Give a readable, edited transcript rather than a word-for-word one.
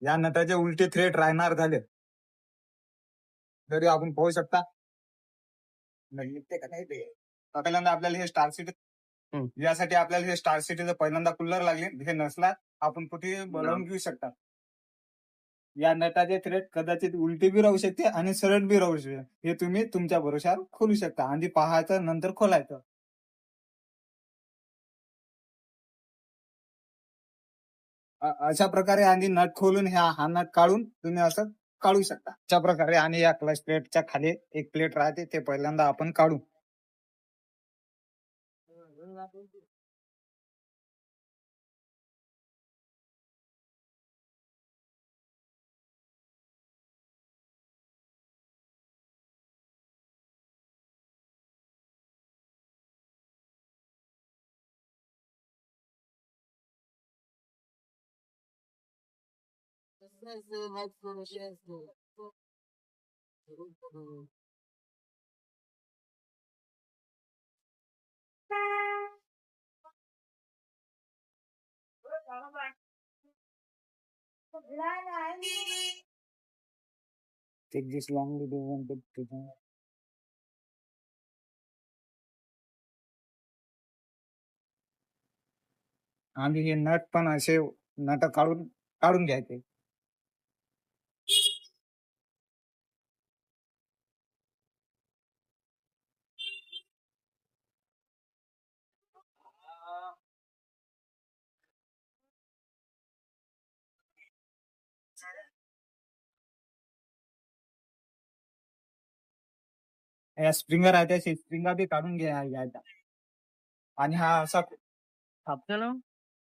या नटाचे उलटे थ्रेड राहणार झाले तरी आपण पाहू शकता निघते का नाही ते. पहिल्यांदा आपल्याला हे स्टार सिटी यासाठी आपल्याला हे स्टार सिटीचं पहिल्यांदा कूलर लागले. हे नसला आपण कुठे बनवून घेऊ शकता. या नटाचे थ्रेड कदाचित उलटे बी राहू शकते आणि सरळ बी राहू शकते. हे तुम्ही तुमच्या भरोशावर खोलू शकता. आधी पाहायचं नंतर खोलायचं. अशा प्रकारे आधी नट खोलून हा नट काढून तुम्ही असं काढू शकता. अशा प्रकारे आणि या क्लच प्लेटच्या खाली एक प्लेट राहते ते पहिल्यांदा आपण काढू. Take this long video and put it on. आणि हे नट पण असे नट काढून घ्यायचे. या स्प्रिंगर आहे त्या स्प्रिंगा बी काढून घ्यायचा आणि हा असा